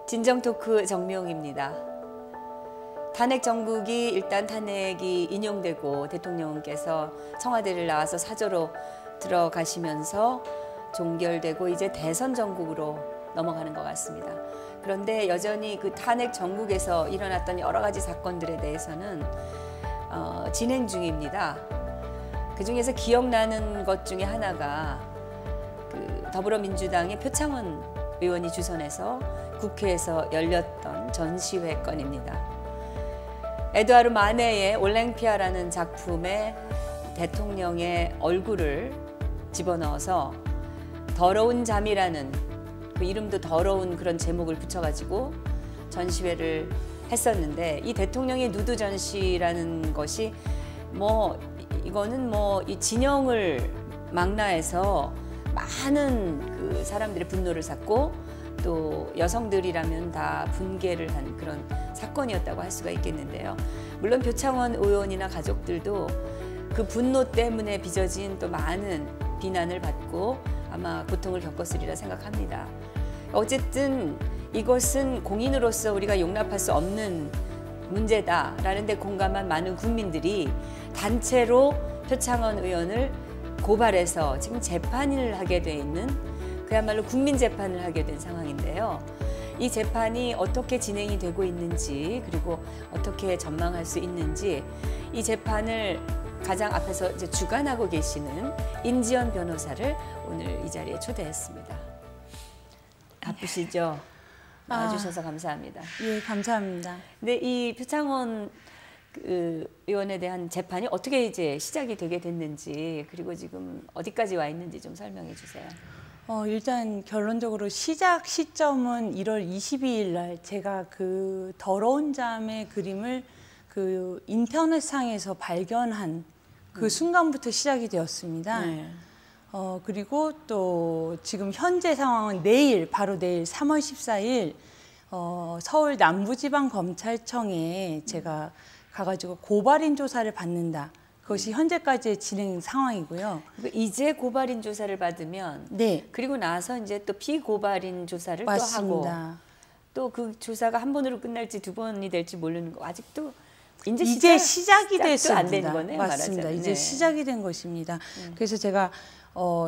진정 토크 정미홍입니다. 탄핵 정국이 일단 탄핵이 인용되고 대통령께서 청와대를 나와서 사저로 들어가시면서 종결되고 이제 대선 정국으로 넘어가는 것 같습니다. 그런데 여전히 그 탄핵 정국에서 일어났던 여러 가지 사건들에 대해서는 진행 중입니다. 그 중에서 기억나는 것 중에 하나가 그 더불어민주당의 표창원 의원이 주선해서 국회에서 열렸던 전시회 건입니다. 에드와르 마네의 올랭피아라는 작품에 대통령의 얼굴을 집어넣어서 더러운 잠이라는 그 이름도 더러운 그런 제목을 붙여가지고 전시회를 했었는데, 이 대통령의 누드 전시라는 것이 이거는 이 진영을 망라해서 많은 그 사람들의 분노를 샀고 또 여성들이라면 다 분개를 한 그런 사건이었다고 할 수가 있겠는데요. 물론 표창원 의원이나 가족들도 그 분노 때문에 빚어진 또 많은 비난을 받고 아마 고통을 겪었으리라 생각합니다. 어쨌든 이것은 공인으로서 우리가 용납할 수 없는 문제다라는 데 공감한 많은 국민들이 단체로 표창원 의원을 고발해서 지금 재판을 하게 돼 있는, 그야말로 국민 재판을 하게 된 상황인데요. 이 재판이 어떻게 진행이 되고 있는지, 그리고 어떻게 전망할 수 있는지, 이 재판을 가장 앞에서 이제 주관하고 계시는 임지연 변호사를 오늘 이 자리에 초대했습니다. 바쁘시죠? 나와주셔서 감사합니다. 예, 감사합니다. 근데 이 표창원 의원에 대한 재판이 어떻게 이제 시작이 되게 됐는지, 그리고 지금 어디까지 와 있는지 좀 설명해 주세요. 일단 결론적으로 시작 시점은 1월 22일 날 제가 그 더러운 잠의 그림을 그 인터넷상에서 발견한 그 순간부터 시작이 되었습니다. 네. 그리고 또 지금 현재 상황은 바로 내일 3월 14일 서울 남부지방검찰청에 제가 가가지고 고발인 조사를 받는다. 그것이 현재까지의 진행 상황이고요. 이제 고발인 조사를 받으면, 네. 그리고 나서 이제 또 피고발인 조사를 맞습니다. 또 하고, 또 그 조사가 한 번으로 끝날지 두 번이 될지 모르는 거, 아직도 이제 시작이 됐습니다. 안 된 거네요. 맞습니다. 말하자면. 이제 시작이 된 것입니다. 그래서 제가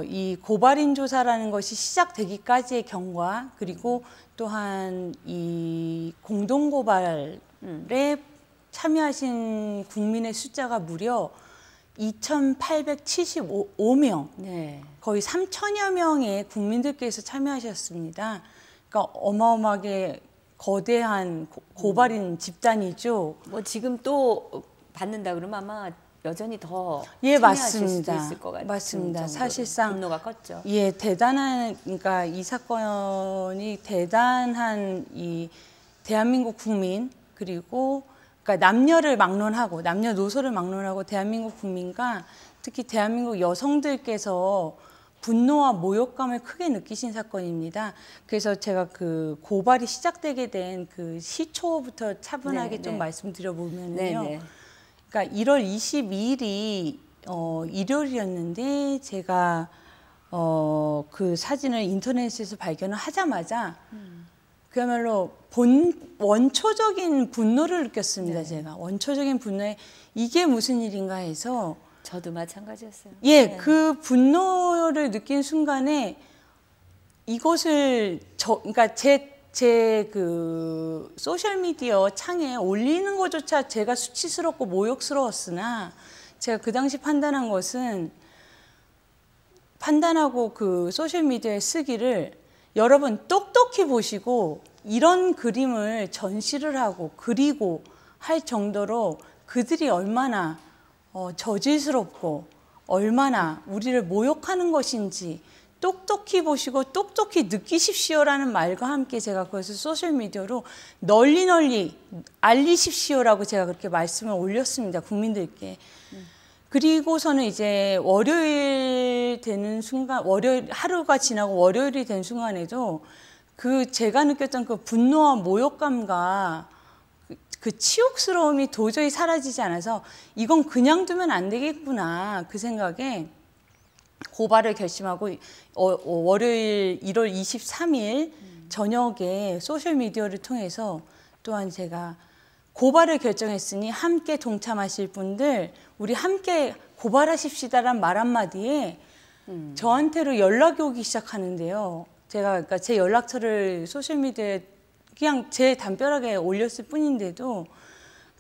이 고발인 조사라는 것이 시작되기까지의 경과, 그리고 또한 이 공동고발에 참여하신 국민의 숫자가 무려 2,875명, 네. 거의 3천여 명의 국민들께서 참여하셨습니다. 그러니까 어마어마하게 거대한 고발인 집단이죠. 지금 또 받는다 그러면 아마 여전히 더 참여하실 수도 있을 것 같아요. 맞습니다. 사실상 분노가 컸죠. 예, 그러니까 이 사건이 대단한 이 대한민국 국민, 그리고 그러니까 남녀를 막론하고, 남녀노소를 막론하고 대한민국 국민과 특히 대한민국 여성들께서 분노와 모욕감을 크게 느끼신 사건입니다. 그래서 제가 그 고발이 시작되게 된 그 시초부터 차분하게 좀 말씀드려보면요. 그러니까 1월 22일이 일요일이었는데 제가 그 사진을 인터넷에서 발견을 하자마자 그야말로 원초적인 분노를 느꼈습니다. 네. 제가 원초적인 분노에 이게 무슨 일인가 해서, 저도 마찬가지였어요. 예, 네. 그 분노를 느낀 순간에 이것을 그러니까 제 그 소셜 미디어 창에 올리는 것조차 제가 수치스럽고 모욕스러웠으나, 제가 그 당시 판단하고 그 소셜 미디어에 쓰기를, 여러분 똑똑히 보시고 이런 그림을 전시를 하고 그리고 할 정도로 그들이 얼마나 저질스럽고 얼마나 우리를 모욕하는 것인지 똑똑히 보시고 똑똑히 느끼십시오라는 말과 함께 제가 그것을 소셜미디어로 널리 알리십시오라고 제가 그렇게 말씀을 올렸습니다. 국민들께. 그리고서는 이제 월요일 되는 순간, 하루가 지나고 월요일이 된 순간에도 제가 느꼈던 그 분노와 모욕감과 그 치욕스러움이 도저히 사라지지 않아서 이건 그냥 두면 안 되겠구나, 그 생각에 고발을 결심하고 월요일 1월 23일 저녁에 소셜 미디어를 통해서 또한 제가 고발을 결정했으니 함께 동참하실 분들 우리 함께 고발하십시다란 말 한마디에 저한테로 연락이 오기 시작하는데요. 제가 그러니까 제 연락처를 소셜 미디어에 그냥 제 담벼락에 올렸을 뿐인데도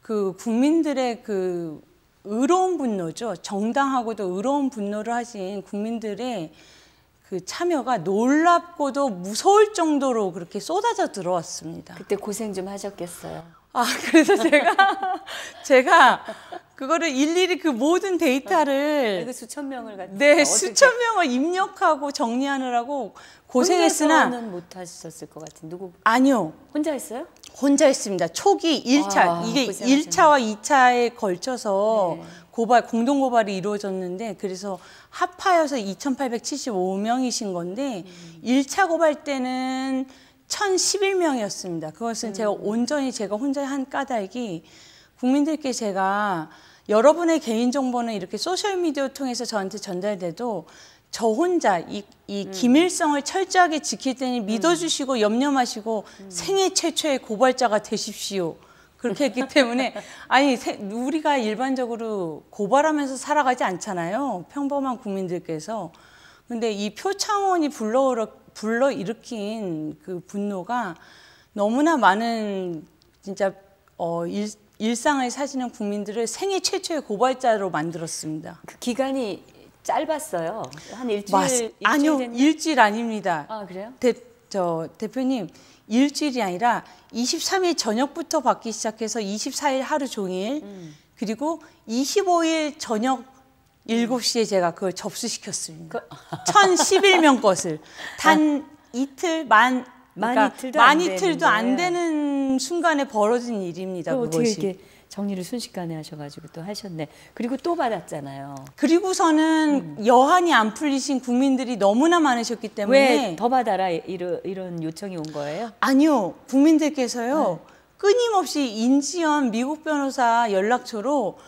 그 국민들의 그 의로운 분노죠. 정당하고도 의로운 분노를 하신 국민들의 그 참여가 놀랍고도 무서울 정도로 그렇게 쏟아져 들어왔습니다. 그때 고생 좀 하셨겠어요. 아, 그래서 제가 그거를 일일이 그 모든 데이터를 그 수천 명을 갖다 네, 수천 명을 입력하고 정리하느라고 고생했으나 혼자서는 못 하셨을 것 같은 누구 아니요. 혼자 했어요? 혼자 했습니다. 초기 1차 이게 고생하셨네. 1차와 2차에 걸쳐서 네. 공동 고발이 이루어졌는데 그래서 합하여서 2,875명이신 건데 1차 고발 때는 1,011명이었습니다. 그것은 제가 온전히 제가 혼자 한 까닭이 국민들께 제가 여러분의 개인정보는 이렇게 소셜미디어 통해서 저한테 전달돼도 저 혼자 이 기밀성을 철저하게 지킬 테니 믿어주시고 염려 마시고 생애 최초의 고발자가 되십시오. 그렇게 했기 때문에 아니 우리가 일반적으로 고발하면서 살아가지 않잖아요. 평범한 국민들께서. 근데 이 표창원이 불러일으킨 그 분노가 너무나 많은 진짜 일상을 사시는 국민들을 생애 최초의 고발자로 만들었습니다. 그 기간이 짧았어요. 한 일주일 아니요, 됐나? 일주일 아닙니다. 아, 그래요? 대표님, 일주일이 아니라 23일 저녁부터 받기 시작해서 24일 하루 종일 그리고 25일 저녁 7시에 제가 그걸 접수시켰습니다. 1,011명 것을 단 이틀 그러니까 만 이틀도 안 되는 순간에 벌어진 일입니다. 어떻게 그것이. 이렇게 정리를 순식간에 하셔가지고 또 하셨네. 그리고 또 받았잖아요. 그리고서는 여한이 안 풀리신 국민들이 너무나 많으셨기 때문에 왜 더 받아라 이런 요청이 온 거예요? 아니요. 국민들께서요. 끊임없이 인지연 미국 변호사 연락처로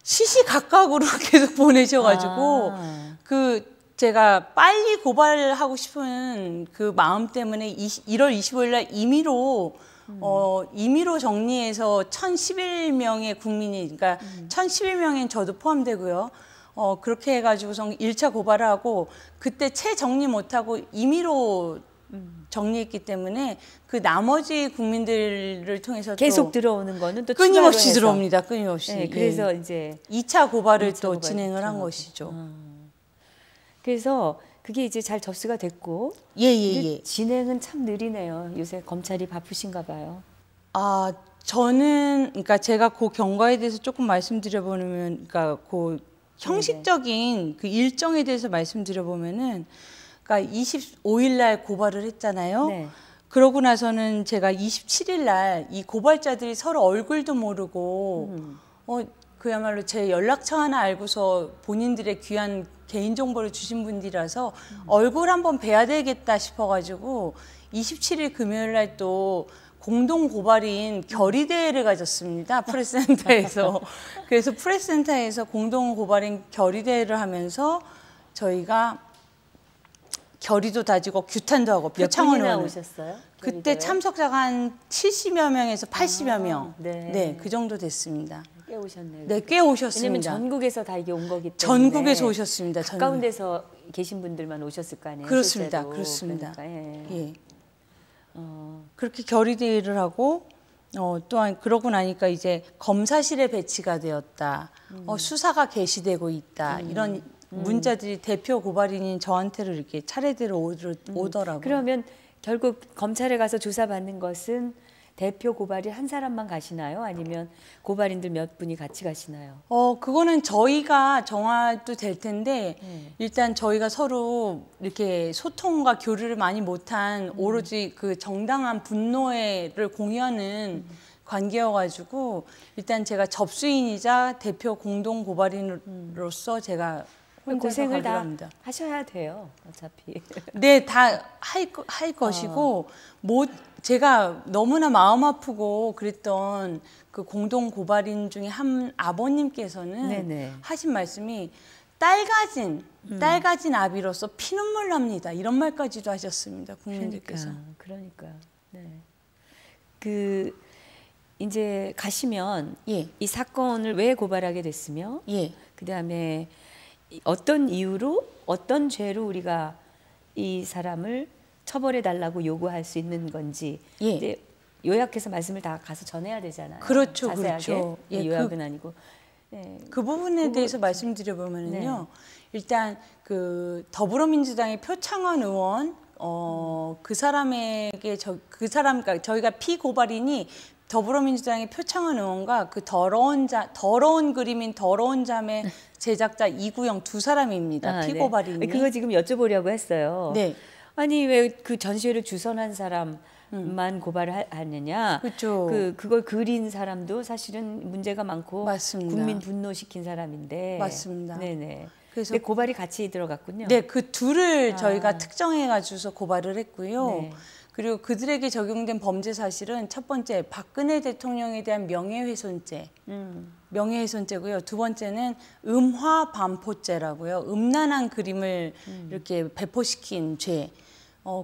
시시각각으로 계속 보내셔가지고 제가 빨리 고발하고 싶은 그 마음 때문에 1월 25일 날 임의로 정리해서 1,011명의 국민이 그러니까 1,011명엔 저도 포함되고요. 그렇게 해가지고서 1차 고발을 하고 그때 채 정리 못하고 임의로 정리했기 때문에 그 나머지 국민들을 통해서 계속 들어오는 거는 또 끊임없이 추가로 해서. 들어옵니다. 끊임없이. 네, 그래서 이제 2차 고발을 2차 또 고발 진행을 한 들어가고. 것이죠. 그래서 그게 이제 잘 접수가 됐고 예. 진행은 참 느리네요. 요새 검찰이 바쁘신가 봐요. 아, 저는 그러니까 제가 그 경과에 대해서 조금 말씀드려보면 그러니까 그 형식적인 그 일정에 대해서 말씀드려보면은 그러니까 25일 날 고발을 했잖아요. 네. 그러고 나서는 제가 27일 날 이 고발자들이 서로 얼굴도 모르고 그야말로 제 연락처 하나 알고서 본인들의 귀한 개인정보를 주신 분들이라서 얼굴 한번 뵈야 되겠다 싶어가지고 27일 금요일 날 또 공동 고발인 결의대회를 가졌습니다. 프레스센터에서. 그래서 프레스센터에서 공동 고발인 결의대회를 하면서 저희가 결의도 다지고 규탄도 하고 몇 표창원 분이나 의원 오셨어요? 그때 결의대회? 참석자가 한 70여 명에서 80여 명. 네. 네, 그 정도 됐습니다. 꽤 오셨네요. 네, 꽤 오셨습니다. 왜냐면 전국에서 다 이게 온 거기 때문에 전국에서 오셨습니다. 가까운 데서 계신 분들만 오셨을 거 아니에요. 그렇습니다. 실제로. 그렇습니다. 그러니까, 예. 그렇게 결의대회를 하고 또한 그러고 나니까 이제 검사실에 배치가 되었다. 수사가 개시되고 있다. 이런 문자들이 대표 고발인인 저한테로 이렇게 차례대로 오더라고요. 그러면 결국 검찰에 가서 조사받는 것은 대표 고발인 한 사람만 가시나요? 아니면 고발인들 몇 분이 같이 가시나요? 그거는 저희가 정해도 될 텐데 일단 저희가 서로 이렇게 소통과 교류를 많이 못한 오로지 그 정당한 분노를 공유하는 관계여가지고 일단 제가 접수인이자 대표 공동 고발인으로서 제가 혼자서 고생을 가기로 다 합니다. 하셔야 돼요. 어차피. 네, 다 할 것이고 제가 너무나 마음 아프고 그랬던 그 공동 고발인 중에 한 아버님께서는 네네. 하신 말씀이 딸 가진 아비로서 피눈물 납니다. 이런 말까지도 하셨습니다. 국민들께서. 그러니까. 네. 그 이제 가시면 예. 이 사건을 왜 고발하게 됐으며, 예. 그다음에 어떤 이유로 어떤 죄로 우리가 이 사람을 처벌해 달라고 요구할 수 있는 건지 예. 이제 요약해서 말씀을 다 가서 전해야 되잖아요. 그렇죠, 자세하게. 그렇죠. 예, 요약은 아니고. 네. 그 부분에 대해서 말씀드려보면요. 일단 그 더불어민주당의 표창원 의원 그 사람에게 그러니까 저희가 피고발인이 더불어민주당의 표창원 의원과 그 더러운 그림인 더러운 잠의 제작자 이구영 두 사람입니다. 피고발인이. 네. 그거 지금 여쭤보려고 했어요. 네. 아니 왜 그 전시회를 주선한 사람만 고발을 하느냐? 그렇죠. 그걸 그린 사람도 사실은 문제가 많고 맞습니다. 국민 분노시킨 사람인데. 맞습니다. 네네. 그래서 근데 고발이 같이 들어갔군요. 네, 그 둘을 저희가 특정해가지고서 고발을 했고요. 네. 그리고 그들에게 적용된 범죄 사실은 첫 번째 박근혜 대통령에 대한 명예훼손죄, 명예훼손죄고요. 두 번째는 음화반포죄라고요. 음란한 그림을 이렇게 배포시킨 죄.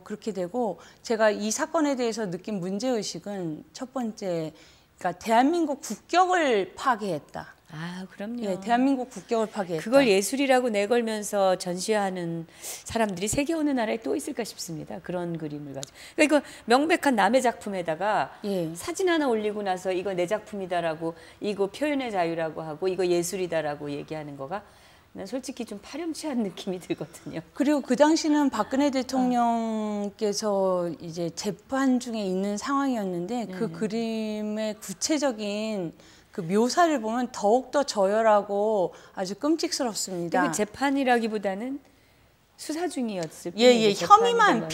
그렇게 되고 제가 이 사건에 대해서 느낀 문제의식은 첫 번째, 그러니까 대한민국 국격을 파괴했다. 아, 그럼요. 예, 대한민국 국격을 파괴했다. 그걸 예술이라고 내걸면서 전시하는 사람들이 세계 어느 나라에 또 있을까 싶습니다. 그런 그림을 가지고. 그러니까 이거 명백한 남의 작품에다가 예. 사진 하나 올리고 나서 이거 내 작품이다라고, 이거 표현의 자유라고 하고, 이거 예술이다라고 얘기하는 거가 난 솔직히 좀 파렴치한 느낌이 들거든요. 그리고 그 당시는 박근혜 대통령께서 이제 재판 중에 있는 상황이었는데 그 그림의 구체적인 그 묘사를 보면 더욱더 저열하고 아주 끔찍스럽습니다. 그 재판이라기보다는 수사 중이었을 예, 뿐이죠. 혐의만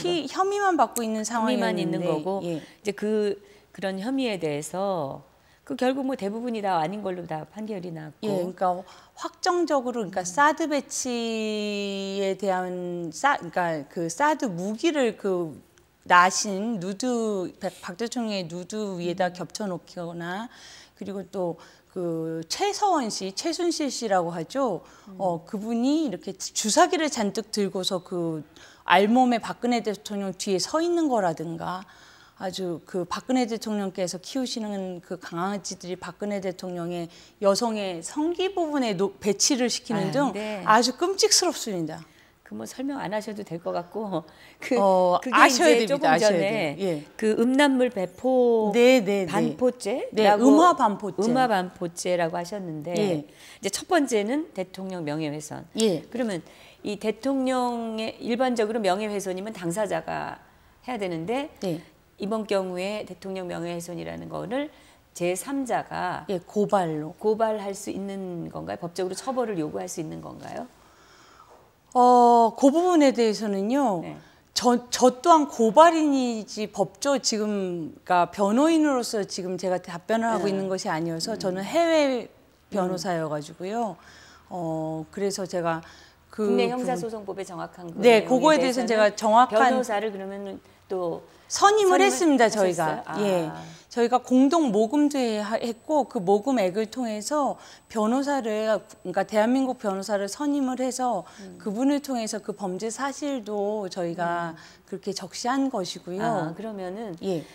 받고 있는 상황이었는데 혐의만 있는 거고 예. 이제 그런 혐의에 대해서 결국 뭐 대부분이 다 아닌 걸로 다 판결이 났고. 예, 그러니까 확정적으로 그러니까 사드 배치에 대한 그러니까 그 사드 무기를 그 나신 박 대통령의 누드 위에다 겹쳐놓거나 그리고 또 그 최순실 씨라고 하죠. 그분이 이렇게 주사기를 잔뜩 들고서 그 알몸에 박근혜 대통령 뒤에 서 있는 거라든가 아주 그 박근혜 대통령께서 키우시는 그 강아지들이 박근혜 대통령의 여성의 성기 부분에 배치를 시키는 등 네. 아주 끔찍스럽습니다. 뭐 설명 안 하셔도 될 것 같고 그게 아셔야 이제 됩니다. 조금 전에 예. 그 음란물 배포 반포죄라고 네, 음화반포죄라고 하셨는데 예. 이제 첫 번째는 대통령 명예훼손. 예. 그러면 이 대통령의 일반적으로 명예훼손이면 당사자가 해야 되는데 네. 이번 경우에 대통령 명예훼손이라는 거를 제3자가 예, 고발할 수 있는 건가요? 법적으로 처벌을 요구할 수 있는 건가요? 그 부분에 대해서는요. 네. 저 또한 고발인이지 법조 지금 그러니까 변호인으로서 지금 제가 답변을 하고 있는 것이 아니어서 저는 해외 변호사여가지고요. 그래서 제가 국내 형사소송법에 정확한 그 네, 그거에 대해서는 제가 정확한 변호사를 그러면 또 선임을 했습니다. 저희가 하셨어요? 예, 저희가 공동 모금도 했고 그 모금액을 통해서 변호사를 그러니까 대한민국 변호사를 선임을 해서 그분을 통해서 그 범죄 사실도 저희가 그렇게 적시한 것이고요. 그러면은 예,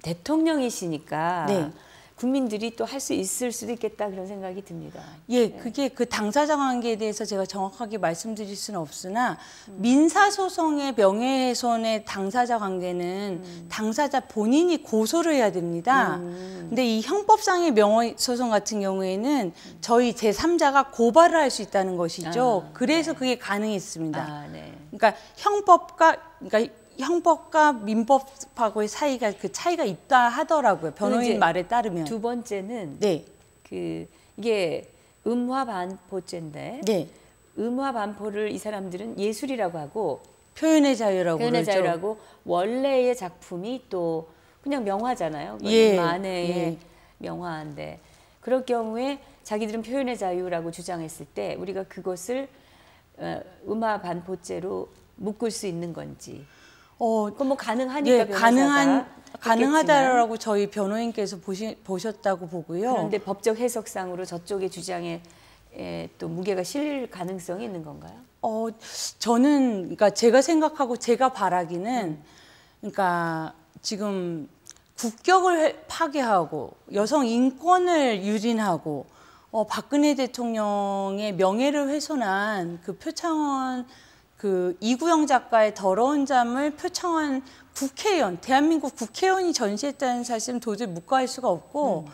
대통령이시니까 네. 국민들이 또 할 수 있을 수도 있겠다 그런 생각이 듭니다. 예, 그게 그 당사자 관계에 대해서 제가 정확하게 말씀드릴 수는 없으나 민사소송의 명예훼손의 당사자 관계는 당사자 본인이 고소를 해야 됩니다. 근데 이 형법상의 명예소송 같은 경우에는 저희 제3자가 고발을 할 수 있다는 것이죠. 그래서 그게 가능했습니다. 네. 그러니까 형법과 민법하고의 사이가 그 차이가 있다 하더라고요. 변호인 말에 따르면. 두 번째는 네. 이게 음화반포죄인데 네. 음화반포를 이 사람들은 예술이라고 하고 표현의 자유라고 표현의 그러죠. 자유라고 원래의 작품이 또 그냥 명화잖아요. 예. 만해의 예. 명화인데 그럴 경우에 자기들은 표현의 자유라고 주장했을 때 우리가 그것을 음화반포죄로 묶을 수 있는 건지. 그건 뭐 가능하니까 예, 변호사가 가능하다라고 저희 변호인께서 보셨다고 보고요. 그런데 법적 해석상으로 저쪽의 주장에 또 무게가 실릴 가능성이 있는 건가요? 저는 그러니까 제가 생각하고 제가 바라기는 그러니까 지금 국격을 파괴하고 여성 인권을 유린하고 박근혜 대통령의 명예를 훼손한 그 표창원 그 이구영 작가의 더러운 잠을 표창원 국회의원, 대한민국 국회의원이 전시했다는 사실은 도저히 묵과할 수가 없고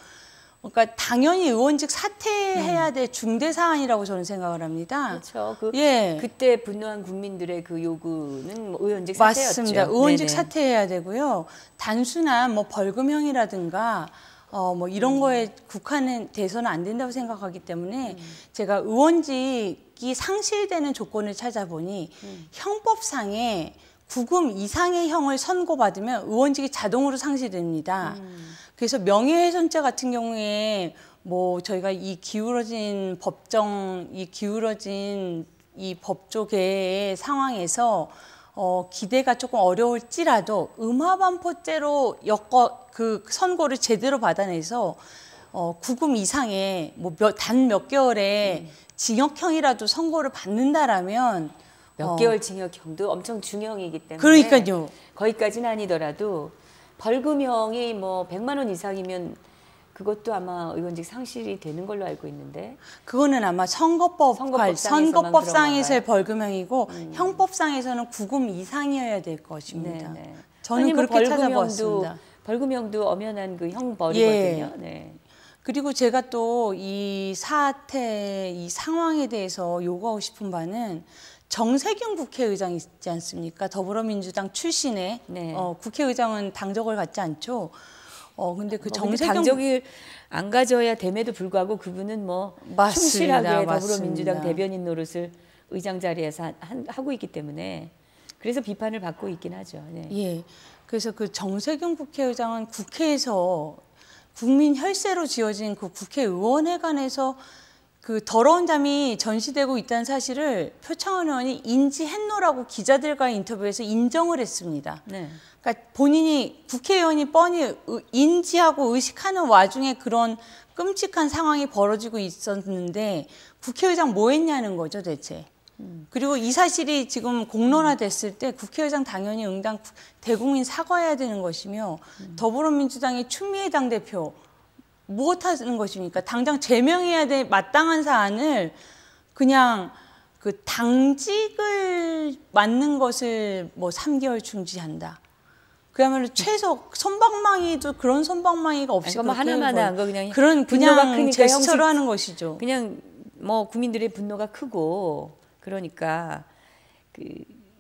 그러니까 당연히 의원직 사퇴해야 될 중대 사안이라고 저는 생각을 합니다. 그렇죠. 예. 그때 분노한 국민들의 그 요구는 뭐 의원직 사퇴였죠. 맞습니다. 의원직 네네. 사퇴해야 되고요. 단순한 뭐 벌금형이라든가 뭐 이런 거에 국한돼서는 안 된다고 생각하기 때문에 제가 의원직이 상실되는 조건을 찾아보니 형법상에 구금 이상의 형을 선고받으면 의원직이 자동으로 상실됩니다. 그래서 명예훼손죄 같은 경우에 뭐 저희가 이 기울어진 이 법조계의 상황에서 기대가 조금 어려울지라도 음화반포죄로 그 선고를 제대로 받아내서 구금 이상의 뭐 단 몇 개월의 징역형이라도 선고를 받는다라면 몇 개월 징역형도 엄청 중형이기 때문에 그러니까요. 거기까지는 아니더라도 벌금형이 뭐 100만 원 이상이면 그것도 아마 의원직 상실이 되는 걸로 알고 있는데 그거는 아마 선거법상에서의 벌금형이고 형법상에서는 구금 이상이어야 될 것입니다. 네네. 저는 그렇게 찾아보았습니다. 벌금형도 엄연한 그 형벌이거든요. 예. 네. 그리고 제가 또 이 사태, 이 상황에 대해서 요구하고 싶은 바는 정세균 국회의장 있지 않습니까? 더불어민주당 출신의 네. 국회의장은 당적을 갖지 않죠. 근데 그 정세균 당적을 안 가져야 됨에도 불구하고 그분은 뭐 맞습니다. 충실하게 맞습니다. 더불어민주당 대변인 노릇을 의장 자리에서 하고 있기 때문에 그래서 비판을 받고 있긴 하죠. 네. 예. 그래서 그 정세균 국회의장은 국회에서 국민 혈세로 지어진 그 국회의원회관에서 그 더러운 잠이 전시되고 있다는 사실을 표창원 의원이 인지했노라고 기자들과의 인터뷰에서 인정을 했습니다. 네. 그러니까 본인이 국회의원이 뻔히 인지하고 의식하는 와중에 그런 끔찍한 상황이 벌어지고 있었는데 국회의장 뭐 했냐는 거죠, 대체. 그리고 이 사실이 지금 공론화됐을 때 국회의장 당연히 응당 대국민 사과해야 되는 것이며 더불어민주당의 추미애 당대표 무엇하는 것입니까? 당장 제명해야 될 마땅한 사안을 그냥 그 당직을 맡는 것을 뭐 3개월 중지한다. 그야말로 최소 손방망이도 그런 손방망이가 없이 뭐 하나만 한 거 그냥 그냥 제스처로 하는 것이죠. 그냥 뭐 국민들의 분노가 크고 그러니까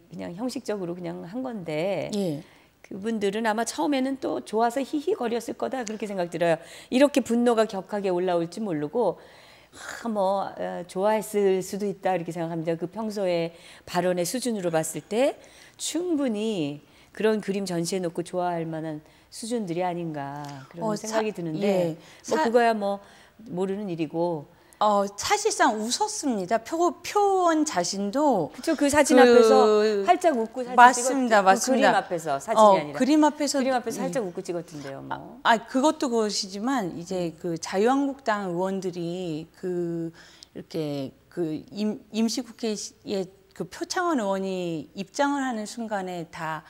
그냥 형식적으로 그냥 한 건데 예. 그분들은 아마 처음에는 또 좋아서 히히거렸을 거다 그렇게 생각 들어요. 이렇게 분노가 격하게 올라올지 모르고 좋아했을 수도 있다 이렇게 생각합니다. 그 평소에 발언의 수준으로 봤을 때 충분히 그런 그림 전시해 놓고 좋아할 만한 수준들이 아닌가 그런 생각이 드는데 예. 뭐 그거야 뭐 모르는 일이고 사실상 웃었습니다. 표원 자신도 그렇죠. 그 사진 앞에서 활짝 웃고 사진 맞습니다, 찍었죠. 맞습니다. 그림 앞에서 사진이 아니라 그림 앞에서 살짝 웃고 찍었던데요. 뭐. 그것도 그것이지만 이제 그 자유한국당 의원들이 이렇게 임시국회에 그 표창원 의원이 입장을 하는 순간에 다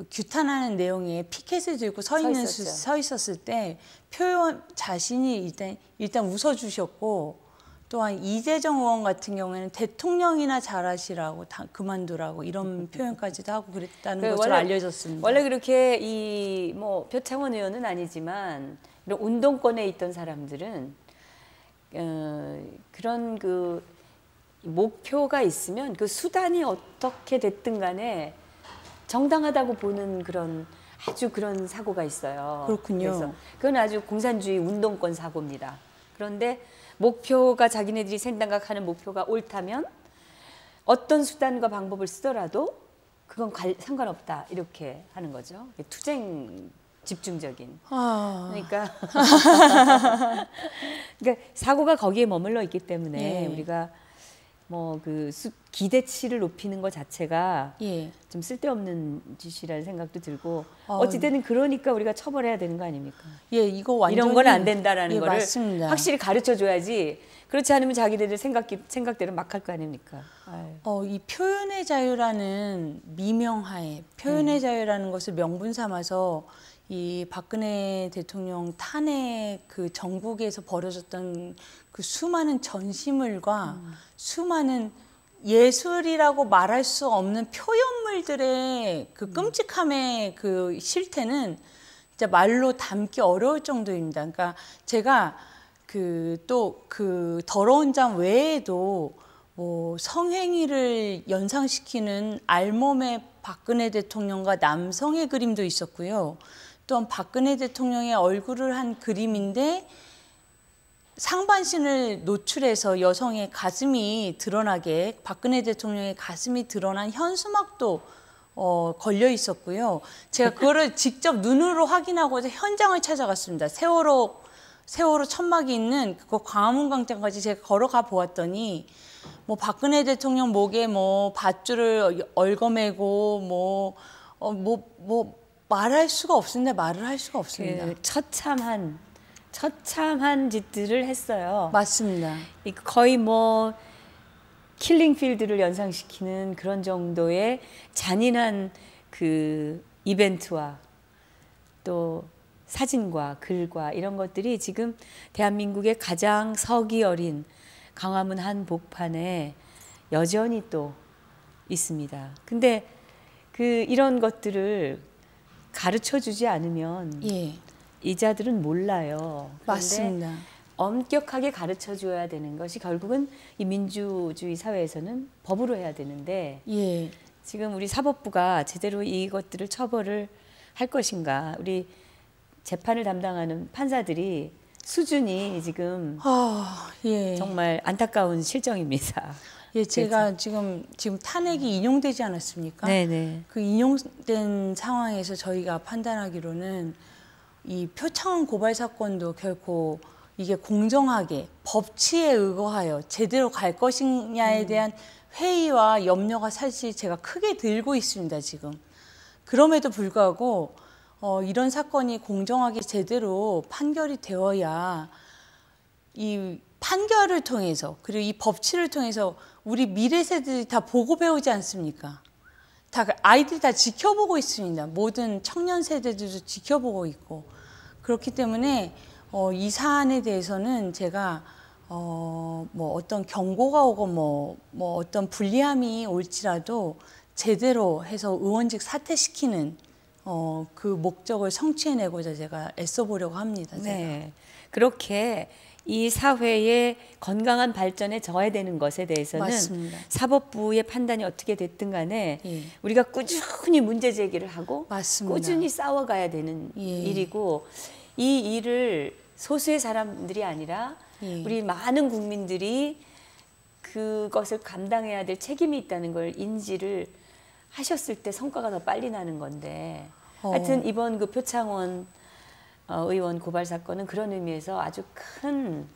그 규탄하는 내용의 피켓을 들고 서 있었을 때 표현 자신이 일단 웃어주셨고 또한 이재정 의원 같은 경우에는 대통령이나 잘하시라고 그만두라고 이런 표현까지도 하고 그랬다는 것으로 알려졌습니다. 원래 그렇게 뭐 표창원 의원은 아니지만 이런 운동권에 있던 사람들은 그런 그 목표가 있으면 그 수단이 어떻게 됐든 간에 정당하다고 보는 그런 사고가 있어요. 그렇군요. 그래서 그건 아주 공산주의 운동권 사고입니다. 그런데 목표가 자기네들이 생각하는 목표가 옳다면 어떤 수단과 방법을 쓰더라도 그건 상관없다 이렇게 하는 거죠. 투쟁 집중적인. 그러니까 사고가 거기에 머물러 있기 때문에 우리가 뭐 그 기대치를 높이는 것 자체가 예. 좀 쓸데없는 짓이라는 생각도 들고 어찌됐든 그러니까 우리가 처벌해야 되는 거 아닙니까? 예, 이거 완전히 이런 건 안 된다라는 예, 거를 맞습니다. 확실히 가르쳐 줘야지. 그렇지 않으면 자기들 생각대로 막 할 거 아닙니까? 이 표현의 자유라는 미명하에 표현의 자유라는 것을 명분 삼아서 이 박근혜 대통령 탄핵 그 전국에서 벌어졌던 그 수많은 전시물과 수많은 예술이라고 말할 수 없는 표현물들의 그 끔찍함의 그 실태는 진짜 말로 담기 어려울 정도입니다. 그러니까 제가 또 그 더러운 잠 외에도 뭐 성행위를 연상시키는 알몸의 박근혜 대통령과 남성의 그림도 있었고요. 또한 박근혜 대통령의 얼굴을 한 그림인데 상반신을 노출해서 여성의 가슴이 드러나게 박근혜 대통령의 가슴이 드러난 현수막도 걸려 있었고요. 제가 그거를 직접 눈으로 확인하고자 현장을 찾아갔습니다. 세월호 천막이 있는 그거 광화문 광장까지 제가 걸어가 보았더니 뭐 박근혜 대통령 목에 뭐 밧줄을 얽어매고 말할 수가 없습니다. 말을 할 수가 없습니다. 그 처참한 짓들을 했어요. 맞습니다. 거의 뭐 킬링필드를 연상시키는 그런 정도의 잔인한 그 이벤트와 또 사진과 글과 이런 것들이 지금 대한민국의 가장 서기 어린 광화문 한복판에 여전히 또 있습니다. 근데 이런 것들을 가르쳐주지 않으면 예. 이자들은 몰라요. 맞습니다. 엄격하게 가르쳐줘야 되는 것이 결국은 이 민주주의 사회에서는 법으로 해야 되는데 예. 지금 우리 사법부가 제대로 이것들을 처벌을 할 것인가. 우리 재판을 담당하는 판사들이 수준이 지금 예. 정말 안타까운 실정입니다. 예, 제가 지금 탄핵이 인용되지 않았습니까? 네네. 그 인용된 상황에서 저희가 판단하기로는 이 표창원 고발 사건도 결코 이게 공정하게 법치에 의거하여 제대로 갈 것이냐에 대한 회의와 염려가 사실 제가 크게 들고 있습니다, 지금. 그럼에도 불구하고 이런 사건이 공정하게 제대로 판결이 되어야 이 판결을 통해서 그리고 이 법치를 통해서 우리 미래 세대들이 다 보고 배우지 않습니까? 아이들이 다 지켜보고 있습니다. 모든 청년 세대들도 지켜보고 있고 그렇기 때문에 이 사안에 대해서는 제가 뭐 어떤 경고가 오고 뭐 어떤 불리함이 올지라도 제대로 해서 의원직 사퇴시키는 그 목적을 성취해내고자 제가 애써보려고 합니다. 제가. 네, 그렇게 이 사회의 건강한 발전에 저해되는 것에 대해서는 맞습니다. 사법부의 판단이 어떻게 됐든 간에 예. 우리가 꾸준히 문제 제기를 하고 맞습니다. 꾸준히 싸워가야 되는 예. 일이고 이 일을 소수의 사람들이 아니라 예. 우리 많은 국민들이 그것을 감당해야 될 책임이 있다는 걸 인지를 하셨을 때 성과가 더 빨리 나는 건데 하여튼 이번 그 표창원 의원 고발 사건은 그런 의미에서 아주 큰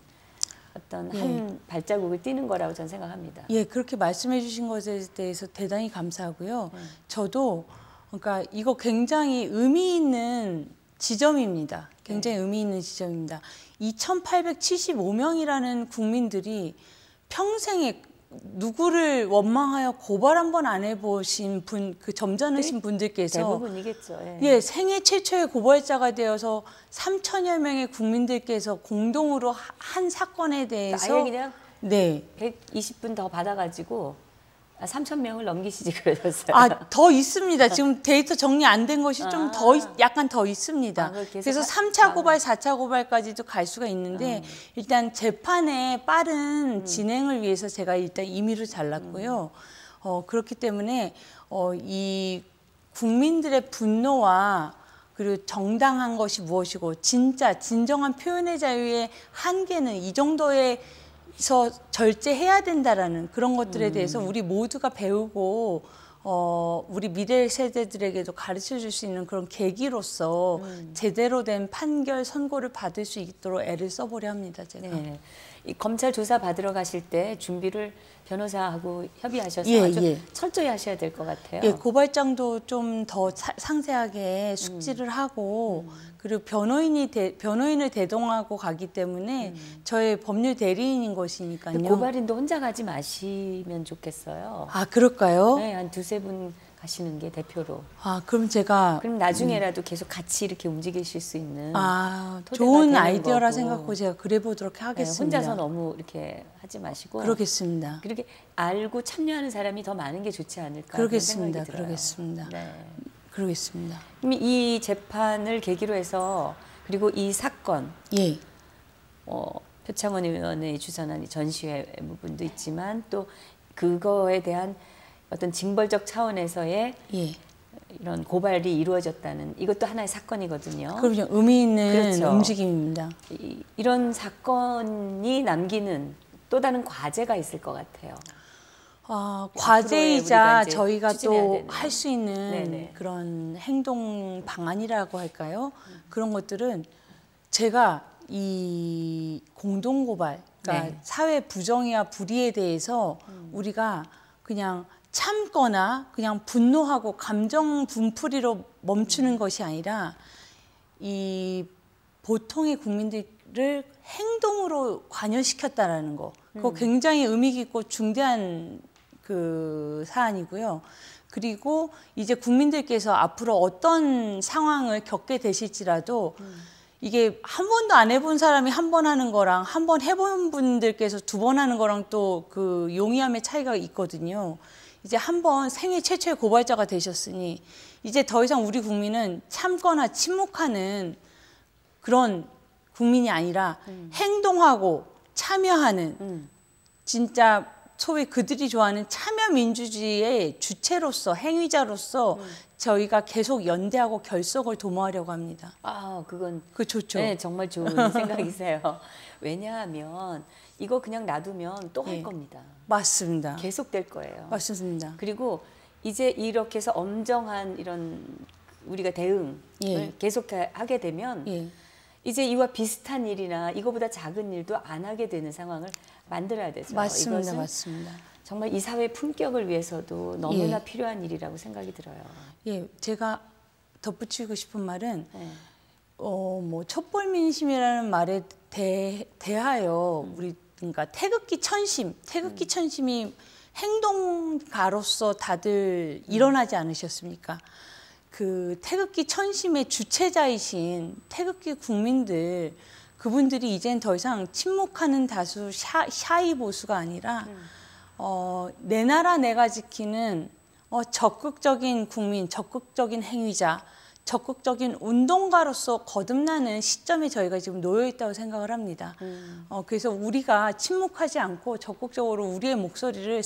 어떤 한 발자국을 띄는 거라고 저는 생각합니다. 예, 그렇게 말씀해 주신 것에 대해서 대단히 감사하고요. 저도 그러니까 이거 굉장히 의미 있는 지점입니다. 굉장히 의미 있는 지점입니다. 2,875명이라는 국민들이 평생에 누구를 원망하여 고발 한 번 안 해보신 분, 그 점잖으신 분들께서 대부분이겠죠. 예, 생애 최초의 고발자가 되어서 3천여 명의 국민들께서 공동으로 한 사건에 대해서 아예 그냥 네. 120분 더 받아가지고 3,000명을 넘기시지 그러셨어요. 더 있습니다. 지금 데이터 정리 안 된 것이 좀 약간 더 있습니다. 그래서 3차 고발, 4차 고발까지도 갈 수가 있는데 일단 재판의 빠른 진행을 위해서 제가 일단 임의로 잘랐고요. 그렇기 때문에 이 국민들의 분노와 그리고 정당한 것이 무엇이고 진정한 표현의 자유의 한계는 이 정도의 절제해야 된다라는 그런 것들에 대해서 우리 모두가 배우고 우리 미래 세대들에게도 가르쳐 줄 수 있는 그런 계기로서 제대로 된 판결 선고를 받을 수 있도록 애를 써보려 합니다. 제가. 네. 이 검찰 조사 받으러 가실 때 준비를 변호사하고 협의하셔서 예, 아주 예. 철저히 하셔야 될 것 같아요. 예, 고발장도 좀 더 상세하게 숙지를 하고 그리고 변호인을 대동하고 가기 때문에 저의 법률 대리인인 것이니까요. 고발인도 혼자 가지 마시면 좋겠어요. 아, 그럴까요? 네, 한 두세 분 가시는 게 대표로. 아, 그럼 제가 그럼 나중에라도 계속 같이 이렇게 움직이실 수 있는 토대가 좋은 되는 아이디어라 거고. 생각하고 제가 그래 보도록 네, 하겠습니다. 혼자서 너무 이렇게 하지 마시고 그러겠습니다. 그렇게 알고 참여하는 사람이 더 많은 게 좋지 않을까 하는 그러겠습니다. 생각이 들어요. 그러겠습니다. 네. 그러겠습니다. 그럼 이 재판을 계기로 해서 그리고 이 사건 예. 표창원 의원의 주선한 전시회 부분도 있지만 또 그거에 대한 어떤 징벌적 차원에서의 예. 이런 고발이 이루어졌다는 이것도 하나의 사건이거든요. 그럼요. 의미 있는 그렇죠. 움직임입니다. 이런 사건이 남기는 또 다른 과제가 있을 것 같아요. 과제이자 우리가 저희가 추진해야 또 되는. 할 수 있는 네네. 그런 행동 방안이라고 할까요? 그런 것들은 제가 이 공동고발, 그러니까 네. 사회 부정의와 불의에 대해서 우리가 그냥 참거나 그냥 분노하고 감정 분풀이로 멈추는 것이 아니라 이 보통의 국민들을 행동으로 관여시켰다라는 거, 그거 굉장히 의미 깊고 중대한 그 사안이고요. 그리고 이제 국민들께서 앞으로 어떤 상황을 겪게 되실지라도 이게 한 번도 안 해본 사람이 한 번 하는 거랑 한 번 해본 분들께서 두 번 하는 거랑 또 그 용이함의 차이가 있거든요. 이제 한 번 생애 최초의 고발자가 되셨으니 이제 더 이상 우리 국민은 참거나 침묵하는 그런 국민이 아니라 행동하고 참여하는 진짜 소위 그들이 좋아하는 참여민주주의의 주체로서 행위자로서 저희가 계속 연대하고 결속을 도모하려고 합니다. 그건 그 좋죠. 네, 정말 좋은 생각이세요. 왜냐하면 이거 그냥 놔두면 또 할 예. 겁니다. 맞습니다. 계속될 거예요. 맞습니다. 그리고 이제 이렇게 해서 엄정한 이런 우리가 대응을 예. 계속하게 되면 예. 이제 이와 비슷한 일이나 이거보다 작은 일도 안 하게 되는 상황을 만들어야 되죠. 맞습니다. 이것은 맞습니다. 정말 이 사회 품격을 위해서도 너무나 예. 필요한 일이라고 생각이 들어요. 예, 제가 덧붙이고 싶은 말은 네. 뭐 촛불민심이라는 말에 대하여 우리 그러니까 태극기 천심이 행동가로서 다들 일어나지 않으셨습니까? 그 태극기 천심의 주체자이신 태극기 국민들 그분들이 이젠 더 이상 침묵하는 다수 샤이 보수가 아니라 내 나라 내가 지키는 적극적인 국민, 적극적인 행위자, 적극적인 운동가로서 거듭나는 시점에 저희가 지금 놓여 있다고 생각을 합니다. 그래서 우리가 침묵하지 않고 적극적으로 우리의 목소리를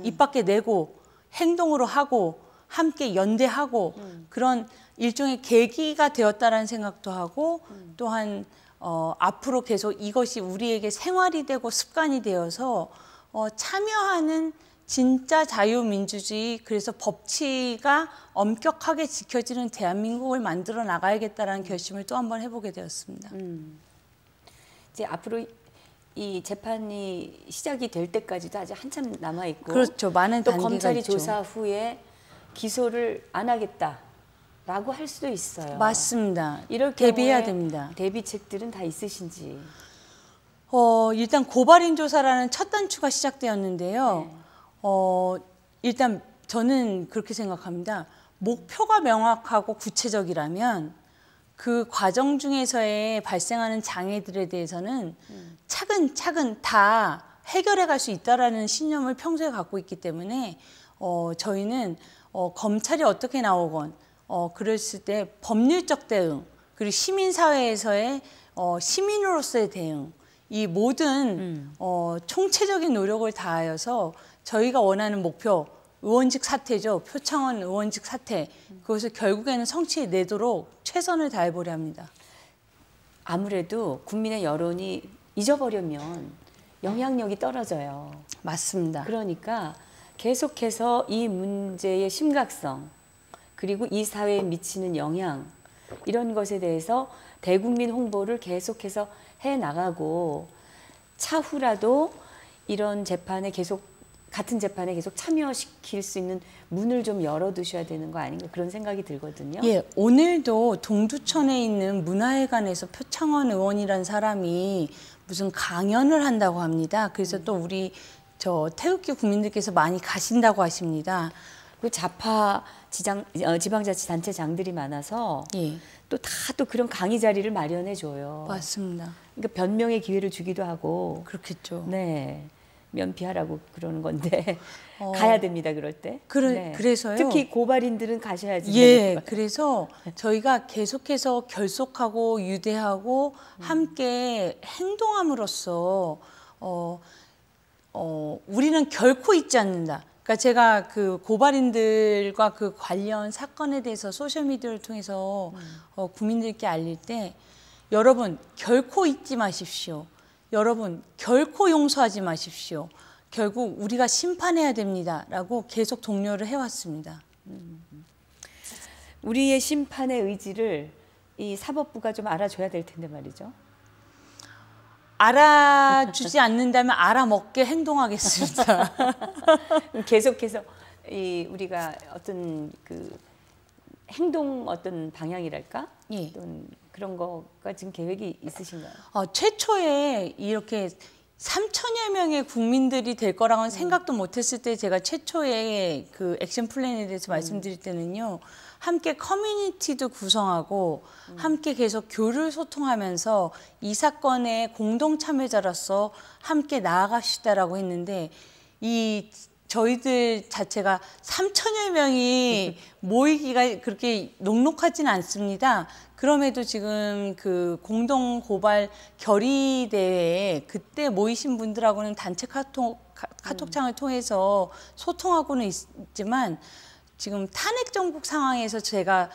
입 밖에 내고 행동으로 하고 함께 연대하고 그런 일종의 계기가 되었다라는 생각도 하고 또한 앞으로 계속 이것이 우리에게 생활이 되고 습관이 되어서 참여하는 진짜 자유민주주의 그래서 법치가 엄격하게 지켜지는 대한민국을 만들어 나가야겠다라는 결심을 또 한 번 해보게 되었습니다. 이제 앞으로 이 재판이 시작이 될 때까지도 아직 한참 남아 있고, 그렇죠. 많은 또 단계가 검찰이 있죠. 조사 후에 기소를 안 하겠다라고 할 수도 있어요. 맞습니다. 이럴 대비해야 경우에 됩니다. 대비책들은 다 있으신지. 일단 고발인 조사라는 첫 단추가 시작되었는데요. 네. 일단 저는 그렇게 생각합니다. 목표가 명확하고 구체적이라면 그 과정 중에서의 발생하는 장애들에 대해서는 차근차근 다 해결해 갈 수 있다라는 신념을 평소에 갖고 있기 때문에 저희는 검찰이 어떻게 나오건 그랬을 때 법률적 대응 그리고 시민사회에서의 시민으로서의 대응 이 모든 총체적인 노력을 다하여서 저희가 원하는 목표 의원직 사퇴죠. 표창원 의원직 사퇴 그것을 결국에는 성취해내도록 최선을 다해보려 합니다. 아무래도 국민의 여론이 잊어버리면 영향력이 떨어져요. 맞습니다. 그러니까 계속해서 이 문제의 심각성 그리고 이 사회에 미치는 영향 이런 것에 대해서 대국민 홍보를 계속해서 해나가고 차후라도 이런 재판에 계속 같은 재판에 계속 참여시킬 수 있는 문을 좀 열어두셔야 되는 거 아닌가 그런 생각이 들거든요. 예, 오늘도 동두천에 있는 문화회관에서 표창원 의원이라는 사람이 무슨 강연을 한다고 합니다. 그래서 또 우리 저 태극기 국민들께서 많이 가신다고 하십니다. 그 좌파 지방자치단체장들이 많아서 예, 또 다 또 그런 강의 자리를 마련해 줘요. 맞습니다. 그러니까 변명의 기회를 주기도 하고. 그렇겠죠. 네. 면피하라고 그러는 건데 가야 됩니다. 그럴 때. 네. 그래서요. 특히 고발인들은 가셔야지. 예, 그래서 저희가 계속해서 결속하고 유대하고 함께 행동함으로써 우리는 결코 잊지 않는다. 그러니까 제가 그 고발인들과 그 관련 사건에 대해서 소셜미디어를 통해서 국민들께 알릴 때 여러분 결코 잊지 마십시오. 여러분 결코 용서하지 마십시오. 결국 우리가 심판해야 됩니다라고 계속 독려를 해왔습니다. 우리의 심판의 의지를 이 사법부가 좀 알아줘야 될 텐데 말이죠. 알아주지 않는다면 알아먹게 행동하겠습니다. 계속해서 우리가 어떤 그 행동 어떤 방향이랄까? 예. 어떤 그런 거가 지금 계획이 있으신가요? 최초에 이렇게 3천여 명의 국민들이 될 거랑은 생각도 못했을 때 제가 최초에 그 액션 플랜에 대해서 말씀드릴 때는요. 함께 커뮤니티도 구성하고 함께 계속 교류를 소통하면서 이 사건의 공동 참여자로서 함께 나아갑시다라고 했는데 저희들 자체가 3천여 명이 모이기가 그렇게 녹록하지는 않습니다. 그럼에도 지금 그 공동 고발 결의 대회에 그때 모이신 분들하고는 단체 카톡창을 통해서 소통하고는 있지만 지금 탄핵 정국 상황에서 제가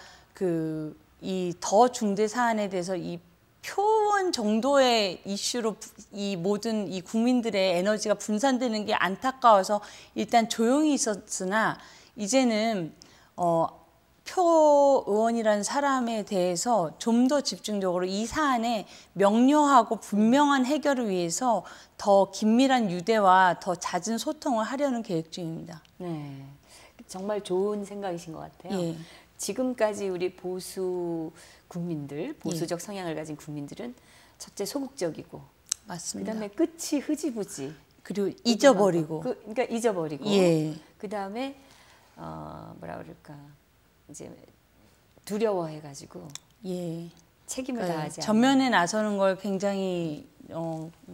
이 더 중대 사안에 대해서 이 표원 정도의 이슈로 이 모든 이 국민들의 에너지가 분산되는 게 안타까워서 일단 조용히 있었으나 이제는 표 의원이라는 사람에 대해서 좀 더 집중적으로 이 사안에 명료하고 분명한 해결을 위해서 더 긴밀한 유대와 더 잦은 소통을 하려는 계획 중입니다. 네, 정말 좋은 생각이신 것 같아요. 예. 지금까지 우리 보수 국민들, 보수적 성향을 가진 국민들은 첫째 소극적이고, 맞습니다. 그다음에 끝이 흐지부지, 그리고 잊어버리고, 그러니까 잊어버리고, 예. 그다음에 뭐라 그럴까 이제 두려워해가지고 예. 책임을 그러니까 다하지 않는. 전면에 나서는 걸 굉장히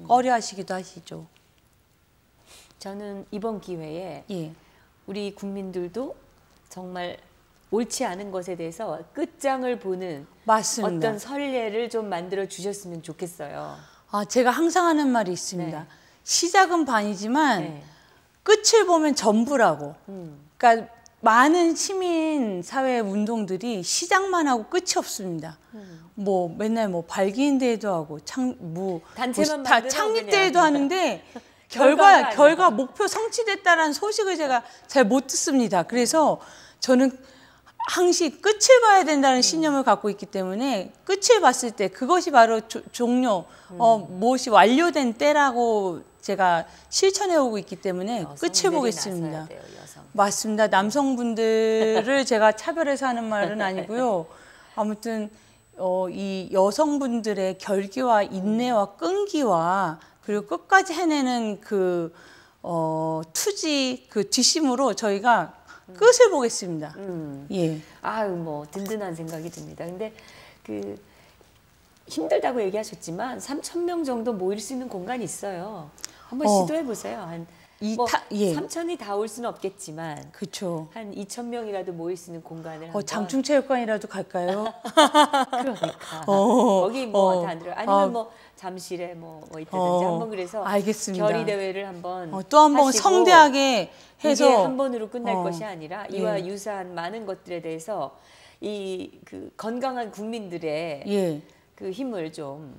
꺼려하시기도 하시죠. 저는 이번 기회에 예. 우리 국민들도 정말 옳지 않은 것에 대해서 끝장을 보는 맞습니다. 어떤 선례를 좀 만들어 주셨으면 좋겠어요. 제가 항상 하는 말이 있습니다. 네. 시작은 반이지만 네. 끝을 보면 전부라고. 그러니까 많은 시민 사회 운동들이 시작만 하고 끝이 없습니다. 뭐 맨날 뭐 발기인 대회도 하고 단체만 다 만들어 창립대회도 그냥. 하는데 결과가 결과 목표 성취됐다라는 소식을 제가 잘 못 듣습니다. 그래서 저는 항시 끝을 봐야 된다는 신념을 갖고 있기 때문에 끝을 봤을 때 그것이 바로 종료, 무엇이 완료된 때라고 제가 실천해 오고 있기 때문에 끝을 보겠습니다. 나서야 돼요, 여성. 맞습니다. 남성분들을 제가 차별해서 하는 말은 아니고요. 아무튼 이 여성분들의 결기와 인내와 끈기와 그리고 끝까지 해내는 그 투지, 그 뒷심으로 저희가 끝을 보겠습니다. 예. 아유, 뭐 든든한 생각이 듭니다. 근데 힘들다고 얘기하셨지만 3,000명 정도 모일 수 있는 공간이 있어요. 한번 시도해 보세요. 예. 3,000이 다 올 수는 없겠지만 그렇죠. 한 2,000명이라도 모일 수 있는 공간을 장충체육관이라도 갈까요? 그러니까 거기 뭐 다 안 들어. 아니면 뭐 잠실에 뭐 있다든지 한번 그래서 알겠습니다. 결의 대회를 한번 또 한번 성대하게 해서 이게 한 번으로 끝날 것이 아니라 이와 예. 유사한 많은 것들에 대해서 그 건강한 국민들의 예. 그 힘을 좀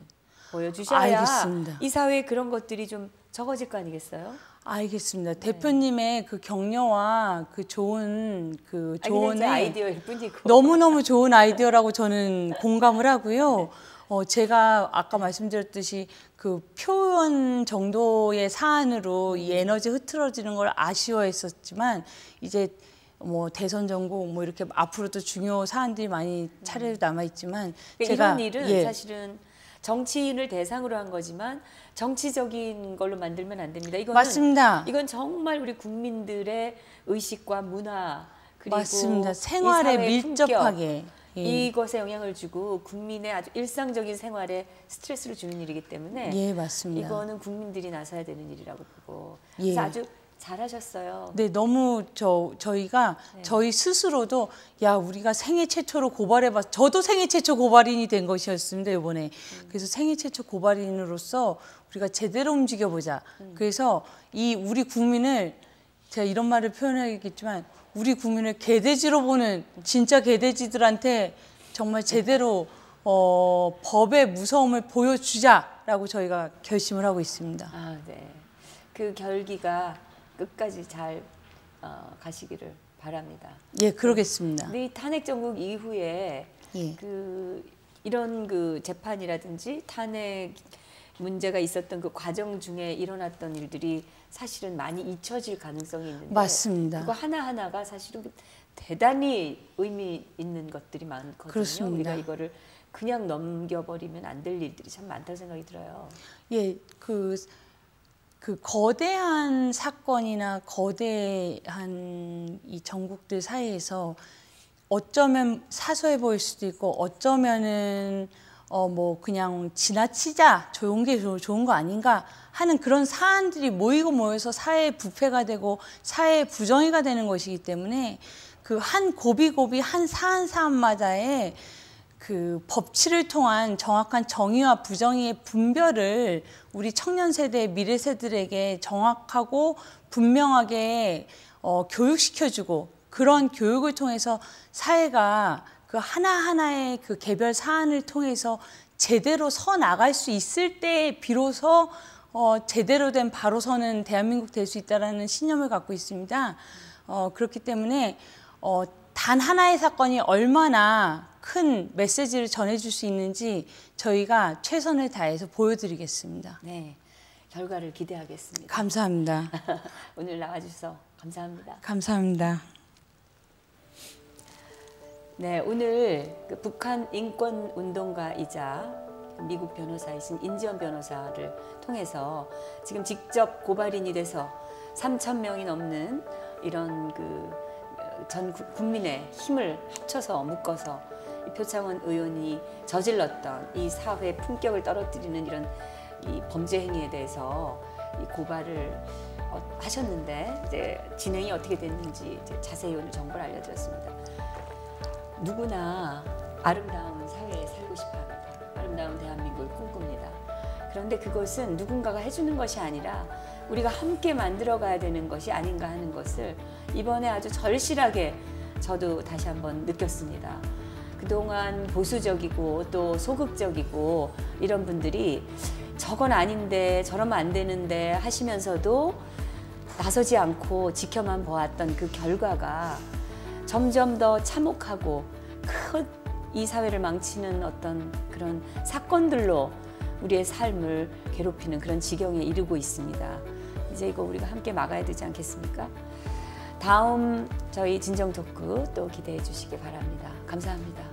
보여주셔야 알겠습니다. 이 사회에 그런 것들이 좀 적어질 거 아니겠어요? 알겠습니다. 대표님의 그 격려와 그 좋은 그냥 제 아이디어일 뿐이고 너무너무 좋은 아이디어라고 저는 공감을 하고요. 제가 아까 말씀드렸듯이 그 표현 정도의 사안으로 이 에너지 흐트러지는 걸 아쉬워했었지만 이제 뭐 대선 전국 뭐 이렇게 앞으로도 중요 사안들이 많이 차례로 남아 있지만 그러니까 제가 이런 일은 예. 사실은 정치인을 대상으로 한 거지만 정치적인 걸로 만들면 안 됩니다. 이거는 맞습니다. 이건 정말 우리 국민들의 의식과 문화 그리고 맞습니다. 이 생활에 사회의 밀접하게 품격, 이것에 영향을 주고 국민의 아주 일상적인 생활에 스트레스를 주는 일이기 때문에 예, 맞습니다. 이거는 국민들이 나서야 되는 일이라고 보고 예. 그래서 아주 잘하셨어요. 네, 너무 저희가 저희 스스로도 야 우리가 생애 최초로 고발해봤. 저도 생애 최초 고발인이 된 것이었습니다 이번에. 그래서 생애 최초 고발인으로서 우리가 제대로 움직여보자. 그래서 이 우리 국민을 제가 이런 말을 표현하겠지만 우리 국민을 개돼지로 보는 진짜 개돼지들한테 정말 제대로 법의 무서움을 보여주자라고 저희가 결심을 하고 있습니다. 아, 네. 그 결기가 끝까지 잘 가시기를 바랍니다. 예, 그러겠습니다. 근데 이 탄핵 정국 이후에 예. 이런 그 재판이라든지 탄핵 문제가 있었던 그 과정 중에 일어났던 일들이 사실은 많이 잊혀질 가능성이 있는데 맞습니다. 그거 하나하나가 사실은 대단히 의미 있는 것들이 많거든요. 그렇습니다. 우리가 이거를 그냥 넘겨버리면 안 될 일들이 참 많다는 생각이 들어요. 예, 그 거대한 사건이나 거대한 이 전국들 사이에서 어쩌면 사소해 보일 수도 있고 어쩌면은 뭐 그냥 지나치자 좋은 게 좋은 거 아닌가 하는 그런 사안들이 모이고 모여서 사회의 부패가 되고 사회의 부정의가 되는 것이기 때문에 그 한 고비고비 한 사안마다의 그 법치를 통한 정확한 정의와 부정의의 분별을 우리 청년 세대, 미래 세대들에게 정확하고 분명하게 교육시켜주고 그런 교육을 통해서 사회가 그 하나하나의 그 개별 사안을 통해서 제대로 서 나갈 수 있을 때 비로소 제대로 된 바로 서는 대한민국 될 수 있다라는 신념을 갖고 있습니다. 그렇기 때문에 단 하나의 사건이 얼마나 큰 메시지를 전해줄 수 있는지 저희가 최선을 다해서 보여드리겠습니다. 네, 결과를 기대하겠습니다. 감사합니다. 오늘 나와주셔서 감사합니다. 감사합니다. 네, 오늘 그 북한 인권 운동가이자 미국 변호사이신 인지원 변호사를 통해서 지금 직접 고발인이 돼서 3,000명이 넘는 이런 그 전 국민의 힘을 합쳐서 묶어서 이 표창원 의원이 저질렀던 이 사회 품격을 떨어뜨리는 이런 이 범죄 행위에 대해서 이 고발을 하셨는데 이제 진행이 어떻게 됐는지 이제 자세히 오늘 정보를 알려드렸습니다. 누구나 아름다운 사회에 살고 싶어합니다. 아름다운 대한민국을 꿈꿉니다. 그런데 그것은 누군가가 해주는 것이 아니라 우리가 함께 만들어가야 되는 것이 아닌가 하는 것을 이번에 아주 절실하게 저도 다시 한번 느꼈습니다. 그동안 보수적이고 또 소극적이고 이런 분들이 저건 아닌데 저러면 안 되는데 하시면서도 나서지 않고 지켜만 보았던 그 결과가 점점 더 참혹하고 큰 이 사회를 망치는 어떤 그런 사건들로 우리의 삶을 괴롭히는 그런 지경에 이르고 있습니다. 이제 이거 우리가 함께 막아야 되지 않겠습니까? 다음 저희 진정 토크 또 기대해 주시기 바랍니다. 감사합니다.